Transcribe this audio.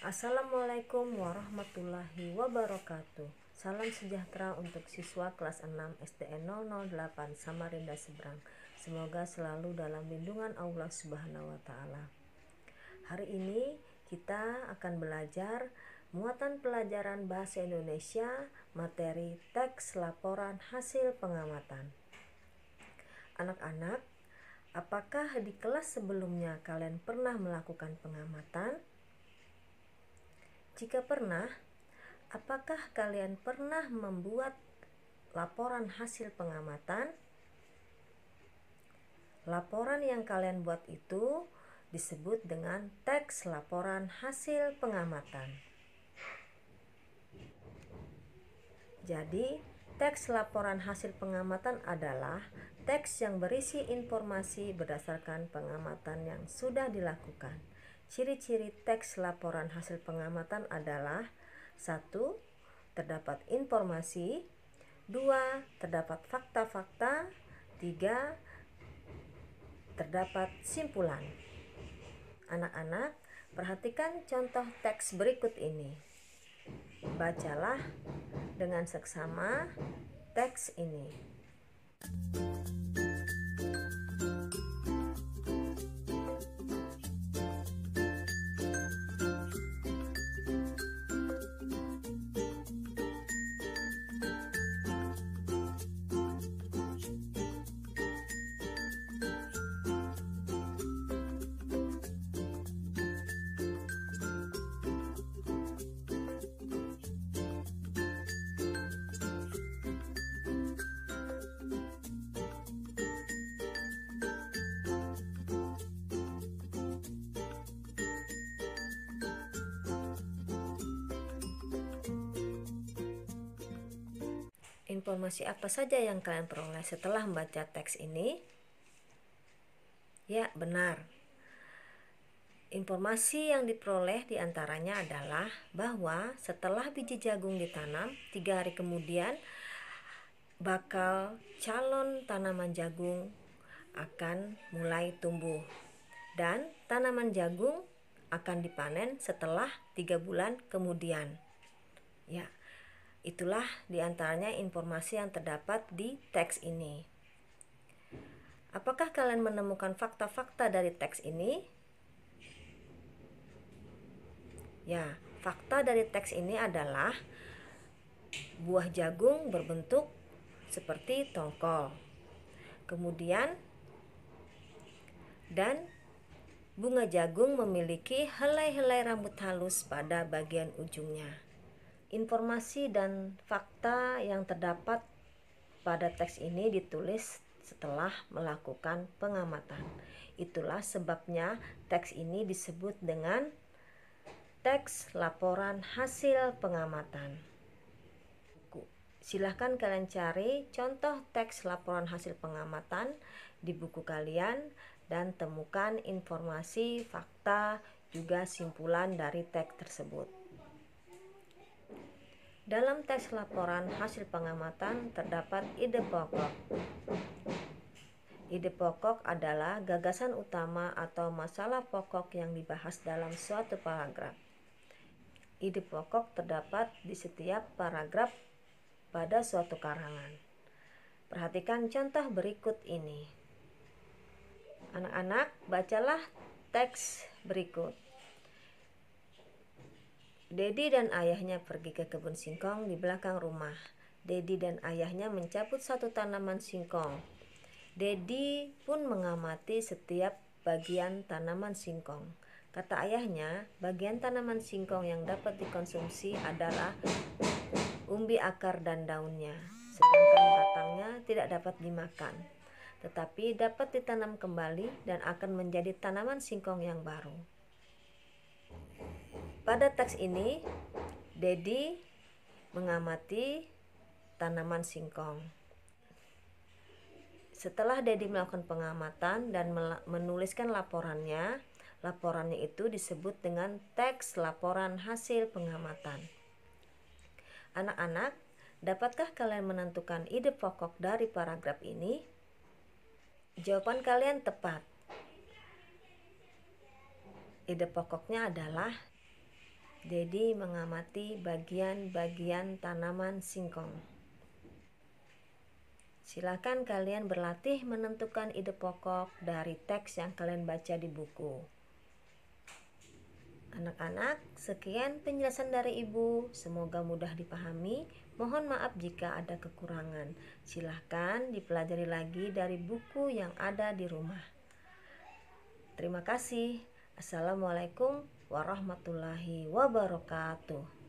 Assalamualaikum warahmatullahi wabarakatuh. Salam sejahtera untuk siswa kelas 6 SDN 008 Samarinda Seberang. Semoga selalu dalam lindungan Allah Subhanahu wa taala. Hari ini kita akan belajar muatan pelajaran bahasa Indonesia materi teks laporan hasil pengamatan. Anak-anak, apakah di kelas sebelumnya kalian pernah melakukan pengamatan? Jika pernah, apakah kalian pernah membuat laporan hasil pengamatan? Laporan yang kalian buat itu disebut dengan teks laporan hasil pengamatan. Jadi, teks laporan hasil pengamatan adalah teks yang berisi informasi berdasarkan pengamatan yang sudah dilakukan. Ciri-ciri teks laporan hasil pengamatan adalah 1. Terdapat informasi, 2. Terdapat fakta-fakta, 3. Terdapat simpulan. Anak-anak, perhatikan contoh teks berikut ini. Bacalah dengan seksama teks ini. Informasi apa saja yang kalian peroleh setelah membaca teks ini? Ya, benar. Informasi yang diperoleh diantaranya adalah bahwa setelah biji jagung ditanam, 3 hari kemudian bakal calon tanaman jagung akan mulai tumbuh. Dan tanaman jagung akan dipanen setelah 3 bulan kemudian. Ya. Itulah diantaranya informasi yang terdapat di teks ini. Apakah kalian menemukan fakta-fakta dari teks ini? Ya, fakta dari teks ini adalah buah jagung berbentuk seperti tongkol. Kemudian, dan bunga jagung memiliki helai-helai rambut halus pada bagian ujungnya. Informasi dan fakta yang terdapat pada teks ini ditulis setelah melakukan pengamatan. Itulah sebabnya teks ini disebut dengan teks laporan hasil pengamatan. Silahkan kalian cari contoh teks laporan hasil pengamatan di buku kalian dan temukan informasi, fakta, juga simpulan dari teks tersebut. Dalam teks laporan hasil pengamatan terdapat ide pokok. Ide pokok adalah gagasan utama atau masalah pokok yang dibahas dalam suatu paragraf. Ide pokok terdapat di setiap paragraf pada suatu karangan. Perhatikan contoh berikut ini. Anak-anak, bacalah teks berikut. Dedi dan ayahnya pergi ke kebun singkong di belakang rumah. Dedi dan ayahnya mencabut satu tanaman singkong. Dedi pun mengamati setiap bagian tanaman singkong. Kata ayahnya, bagian tanaman singkong yang dapat dikonsumsi adalah umbi akar dan daunnya, sedangkan batangnya tidak dapat dimakan, tetapi dapat ditanam kembali dan akan menjadi tanaman singkong yang baru. Pada teks ini, Dedi mengamati tanaman singkong. Setelah Dedi melakukan pengamatan dan menuliskan laporannya itu disebut dengan teks laporan hasil pengamatan. Anak-anak, dapatkah kalian menentukan ide pokok dari paragraf ini? Jawaban kalian tepat. Ide pokoknya adalah Dedi mengamati bagian-bagian tanaman singkong. Silakan kalian berlatih menentukan ide pokok dari teks yang kalian baca di buku. Anak-anak, sekian penjelasan dari Ibu. Semoga mudah dipahami. Mohon maaf jika ada kekurangan. Silahkan dipelajari lagi dari buku yang ada di rumah. Terima kasih. Assalamualaikum warahmatullahi wabarakatuh.